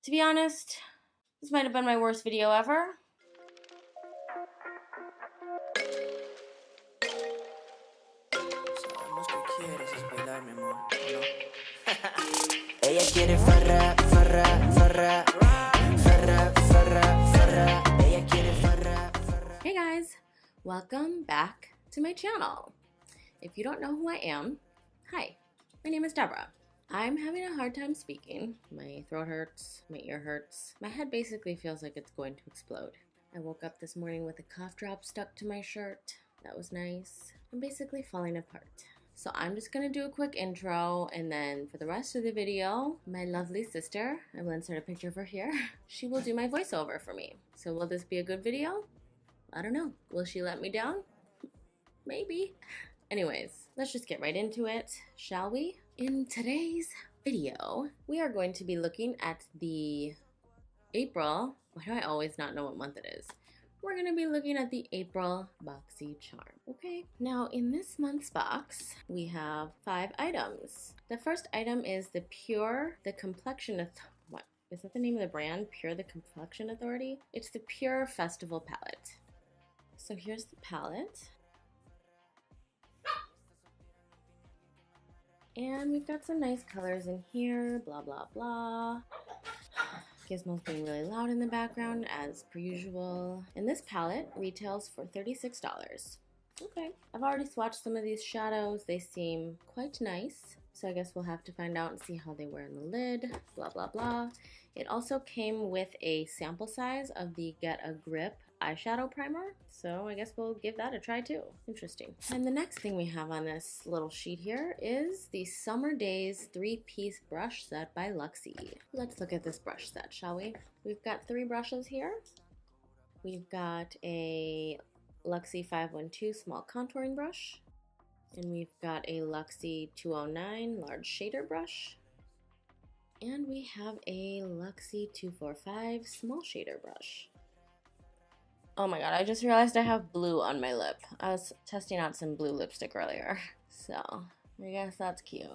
To be honest, this might have been my worst video ever. Ella quiere farra, farra, farra, farra, farra, farra. Ella quiere farra, farra. Hey guys, welcome back to my channel. If you don't know who I am, hi, my name is Deborah. I'm having a hard time speaking. My throat hurts, my ear hurts. My head basically feels like it's going to explode. I woke up this morning with a cough drop stuck to my shirt. That was nice. I'm basically falling apart. So I'm just gonna do a quick intro, and then for the rest of the video, my lovely sister, I will insert a picture of her here, she will do my voiceover for me. So will this be a good video? I don't know. Will she let me down? Maybe. Anyways, let's just get right into it, shall we? In today's video, we are going to be looking at the April, why do I always not know what month it is? We're going to be looking at the April BoxyCharm, okay? Now, in this month's box, we have 5 items. The first item is the PUR, the Complexion, what? Is that the name of the brand? PUR, the Complexion Authority? It's the PÜR Festival Palette. So here's the palette. And we've got some nice colors in here, blah, blah, blah. Gizmo's being really loud in the background, as per usual. And this palette retails for $36. Okay. I've already swatched some of these shadows. They seem quite nice. So I guess we'll have to find out and see how they wear in the lid, blah, blah, blah. It also came with a sample size of the Get a Grip eyeshadow primer. So I guess we'll give that a try too. Interesting. And the next thing we have on this little sheet here is the Summer Days 3-piece brush set by Luxie. Let's look at this brush set, shall we? We've got 3 brushes here. We've got a Luxie 512 small contouring brush. And we've got a Luxie 209 large shader brush. And we have a Luxie 245 small shader brush. Oh my god, I just realized I have blue on my lip. I was testing out some blue lipstick earlier, so I guess that's cute.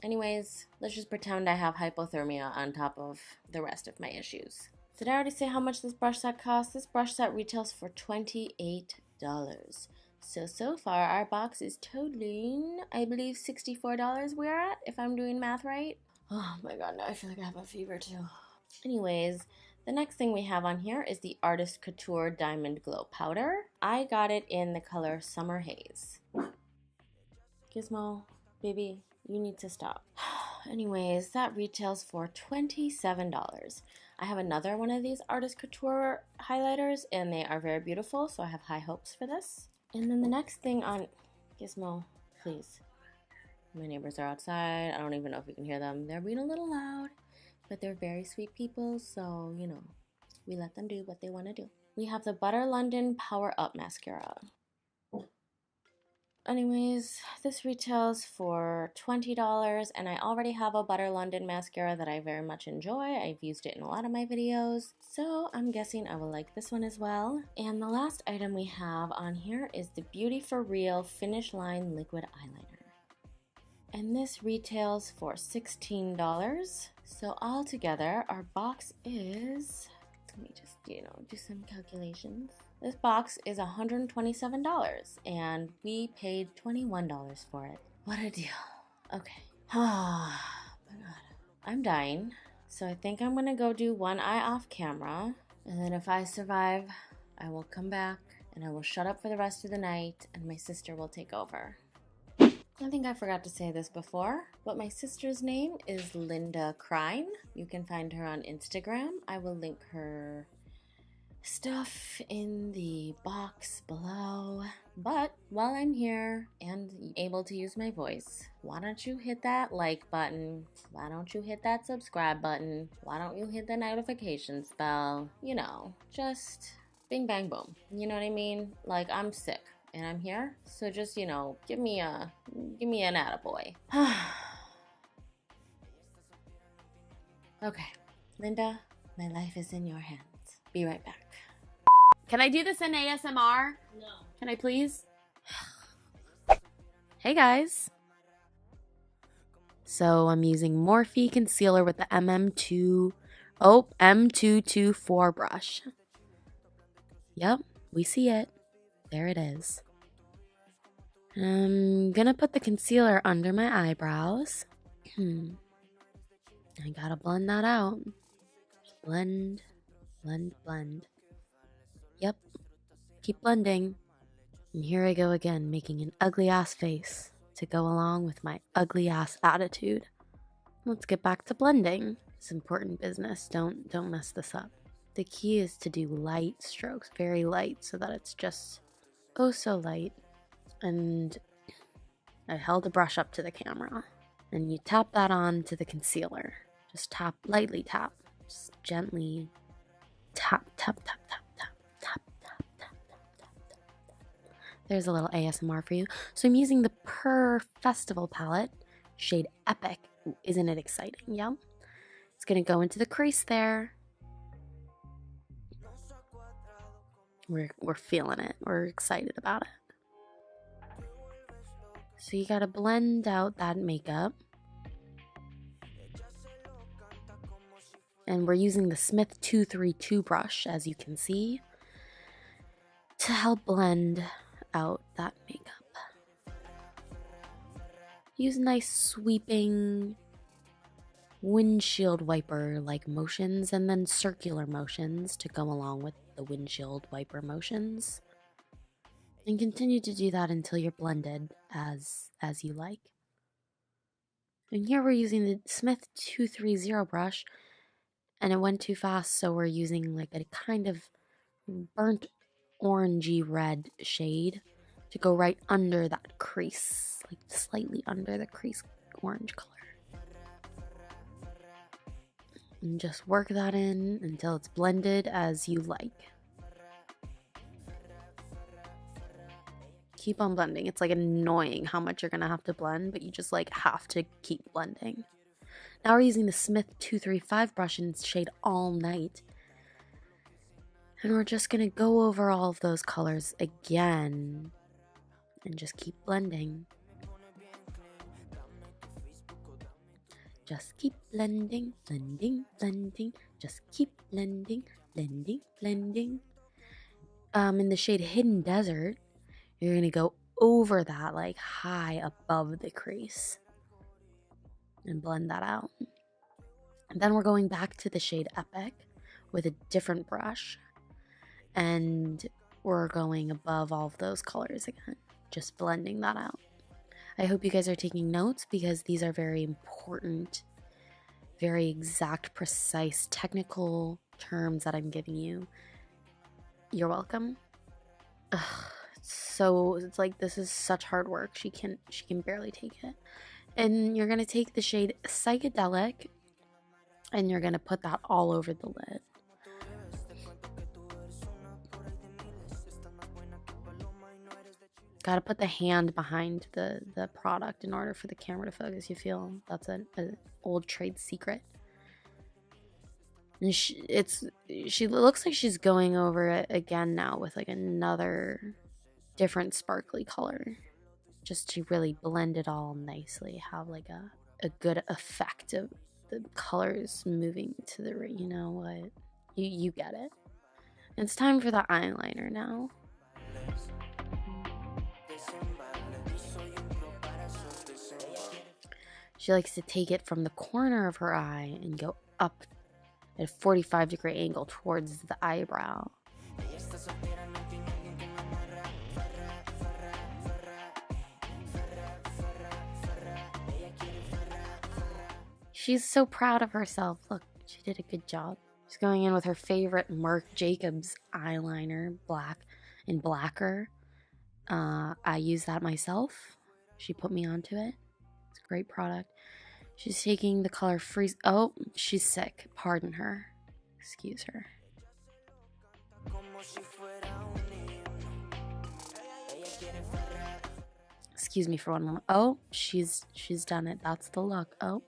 Anyways, let's just pretend I have hypothermia on top of the rest of my issues. Did I already say how much this brush set costs? This brush set retails for $28. So far our box is totaling, I believe, $64 we're at, if I'm doing math right. Oh my god, now I feel like I have a fever too. Anyways, the next thing we have on here is the Artist Couture Diamond Glow Powder. I got it in the color Summer Haze. Gizmo, baby, you need to stop. Anyways, that retails for $27. I have another one of these Artist Couture highlighters, and they are very beautiful, so I have high hopes for this. And then the next thing on... Gizmo, please. My neighbors are outside. I don't even know if you can hear them. They're being a little loud. But they're very sweet people, so, you know, we let them do what they want to do. We have the Butter London Power Up Mascara. Anyways, this retails for $20, and I already have a Butter London mascara that I very much enjoy. I've used it in a lot of my videos, so I'm guessing I will like this one as well. And the last item we have on here is the Beauty For Real Finish Line Liquid Eyeliner. And this retails for $16. So all together, our box is, let me just, do some calculations. This box is $127, and we paid $21 for it. What a deal. Okay. Oh my god. I'm dying. So I think I'm gonna go do one eye off camera, and then if I survive, I will come back, and I will shut up for the rest of the night, and my sister will take over. I think I forgot to say this before, but my sister's name is Linda Krein. You can find her on Instagram. I will link her stuff in the box below. But while I'm here and able to use my voice, why don't you hit that like button? Why don't you hit that subscribe button? Why don't you hit the notifications bell? You know, just bing bang boom. You know what I mean? Like, I'm sick. And I'm here, so just, you know, give me an attaboy. Okay, Linda, my life is in your hands. Be right back. Can I do this in ASMR? No. Can I please? Hey guys. So I'm using Morphe concealer with the MM2 Oh, M224 brush. Yep, we see it. There it is. I'm gonna put the concealer under my eyebrows. I gotta blend that out. Just blend, blend, blend. Yep, keep blending. And here I go again, making an ugly ass face to go along with my ugly ass attitude. Let's get back to blending. It's important business. Don't mess this up. The key is to do light strokes, very light, so that it's just oh so light. And I held the brush up to the camera. And you tap that on to the concealer. Just tap, lightly tap. Just gently tap, tap, tap, tap, tap, tap, tap, tap, tap, tap, tap. There's a little ASMR for you. So I'm using the PÜR Festival Palette, shade Epic. Ooh, isn't it exciting? Yeah. It's gonna go into the crease there. We're feeling it. We're excited about it. So you gotta blend out that makeup. And we're using the Smith 232 brush, as you can see, to help blend out that makeup. Use nice sweeping windshield wiper like motions and then circular motions to go along with the windshield wiper motions. And continue to do that until you're blended as you like. And here we're using the Smith 230 brush, and it went too fast, so we're using like a kind of burnt orangey red shade to go right under that crease, like slightly under the crease orange color. And just work that in until it's blended as you like. Keep on blending. It's like annoying how much you're gonna have to blend, but you just like have to keep blending. Now we're using the Smith 235 brush in shade All Night. And we're just gonna go over all of those colors again and just keep blending. Just keep blending, blending, blending. Just keep blending, blending, blending. In the shade Hidden Desert, you're gonna go over that, like high above the crease, and blend that out. And then we're going back to the shade Epic with a different brush, and we're going above all of those colors again, just blending that out. I hope you guys are taking notes because these are very important, very exact, precise, technical terms that I'm giving you. You're welcome. Ugh, it's like this is such hard work. She can barely take it. And you're gonna take the shade Psychedelic, and you're gonna put that all over the lid. Gotta put the hand behind the product in order for the camera to focus. You feel that's an old trade secret. And she looks like she's going over it again now with like another different sparkly color, just to really blend it all nicely, have like a good effect of the colors moving to the, you know what, you get it. It's time for the eyeliner now. She likes to take it from the corner of her eye and go up at a 45-degree angle towards the eyebrow. She's so proud of herself. Look, she did a good job. She's going in with her favorite Marc Jacobs eyeliner, black and Blacquer. I use that myself. She put me onto it. It's a great product. She's taking the color Freeze. Oh, she's sick. Pardon her. Excuse her. Excuse me for one moment. Oh, she's done it. That's the look. Oh,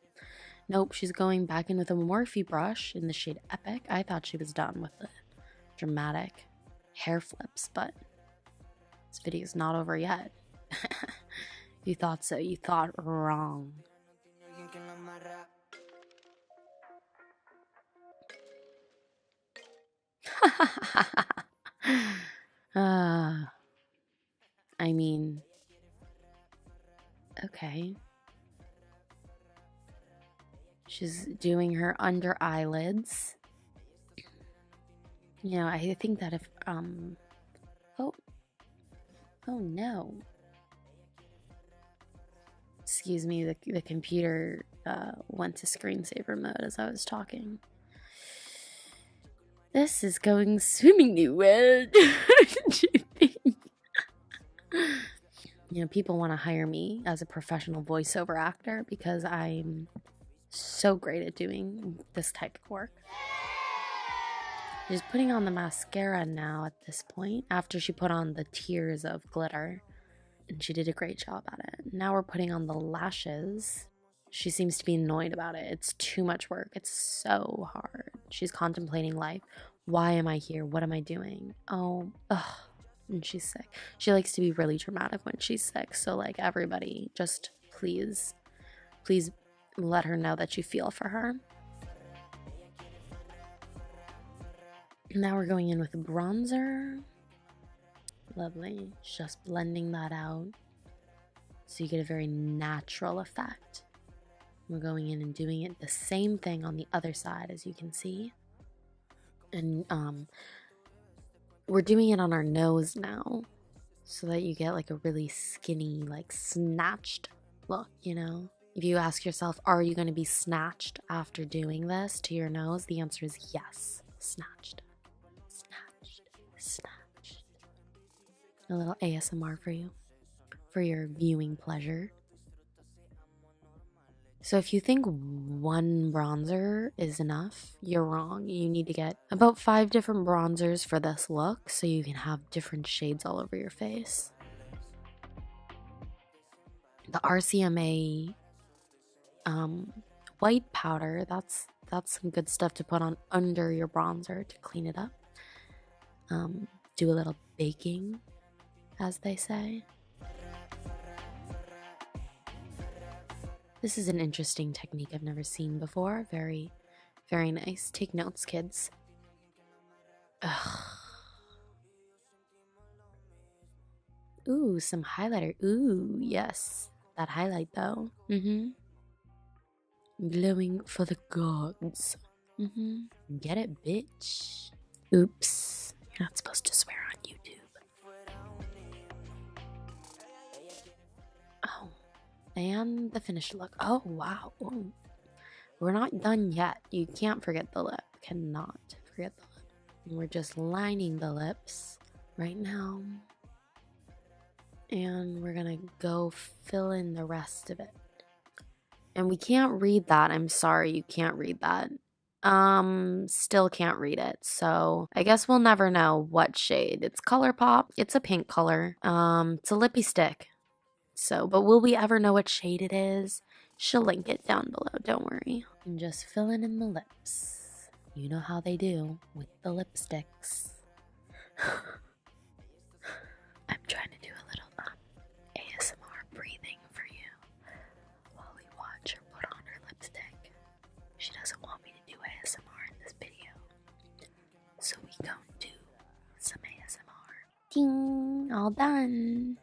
nope. She's going back in with a Morphe brush in the shade Epic. I thought she was done with the dramatic hair flips, but this video's not over yet. You thought so. You thought wrong. I mean, okay. She's doing her under eyelids. You know, I think that if, oh no. Excuse me, the computer went to screensaver mode as I was talking. This is going swimmingly well. Don't you think? You know, people want to hire me as a professional voiceover actor because I'm so great at doing this type of work. She's putting on the mascara now at this point, after she put on the tears of glitter. And she did a great job at it. Now we're putting on the lashes. She seems to be annoyed about it. It's too much work. It's so hard. She's contemplating life. Why am I here? What am I doing? Oh, ugh. And she's sick. She likes to be really dramatic when she's sick. So, like, everybody, just please let her know that you feel for her. Now we're going in with a bronzer. Lovely. Just blending that out so you get a very natural effect. We're going in and doing it the same thing on the other side, as you can see. And we're doing it on our nose now so that you get like a really skinny, like snatched look, you know? If you ask yourself, are you going to be snatched after doing this to your nose? The answer is yes. Snatched. Snatched. Snatched. A little ASMR for you, for your viewing pleasure. So if you think one bronzer is enough, you're wrong. You need to get about 5 different bronzers for this look so you can have different shades all over your face. The RCMA white powder, that's some good stuff to put on under your bronzer to clean it up. Do a little baking, as they say. This is an interesting technique I've never seen before. Very, very nice. Take notes, kids. Ugh. Ooh, some highlighter. Ooh, yes. That highlight, though. Glowing for the gods. Get it, bitch. Oops. You're not supposed to swear on YouTube. Oh. And the finished look. Oh, wow. Oh. We're not done yet. You can't forget the lip. Cannot forget the lip. And we're just lining the lips right now. And we're going to go fill in the rest of it. And we can't read that. I'm sorry, you can't read that. Still can't read it. So I guess we'll never know what shade. It's ColourPop. It's a pink color. It's a lippy stick. So, but will we ever know what shade it is? She'll link it down below, don't worry. And just filling in the lips. You know how they do with the lipsticks. I'm trying to do a little ASMR breathing for you while we watch her put on her lipstick. She doesn't want me to do ASMR in this video, so we gonna do some ASMR. Ding! All done.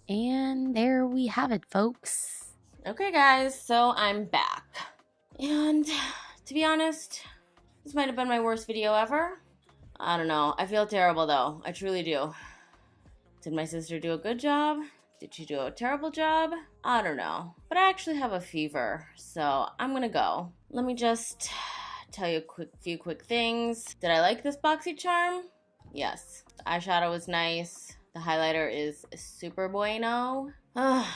And there we have it, folks. Okay, guys, so I'm back. And to be honest, this might have been my worst video ever. I don't know. I feel terrible, though. I truly do. Did my sister do a good job? Did she do a terrible job? I don't know. But I actually have a fever, so I'm gonna go. Let me just tell you a few quick things. Did I like this BoxyCharm? Yes. The eyeshadow was nice. The highlighter is super bueno. But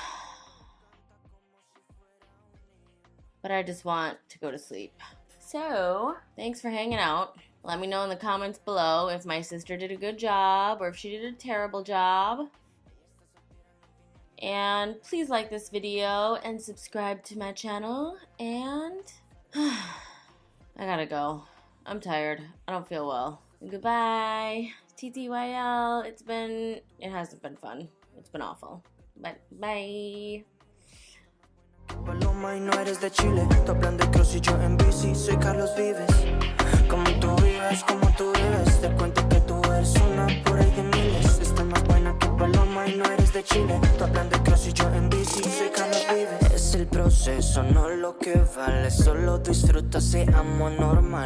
I just want to go to sleep. So, thanks for hanging out. Let me know in the comments below if my sister did a good job or if she did a terrible job. And please like this video and subscribe to my channel. And I gotta go. I'm tired. I don't feel well. Goodbye. TTYL. It hasn't been fun. It's been awful. But bye. Paloma y no eres de Chile, tu plan de cross y yo en bici, soy Carlos Vives. Como tú vives, como tú vives. es el proceso, no lo que vale. Solo disfruta, seamos normal.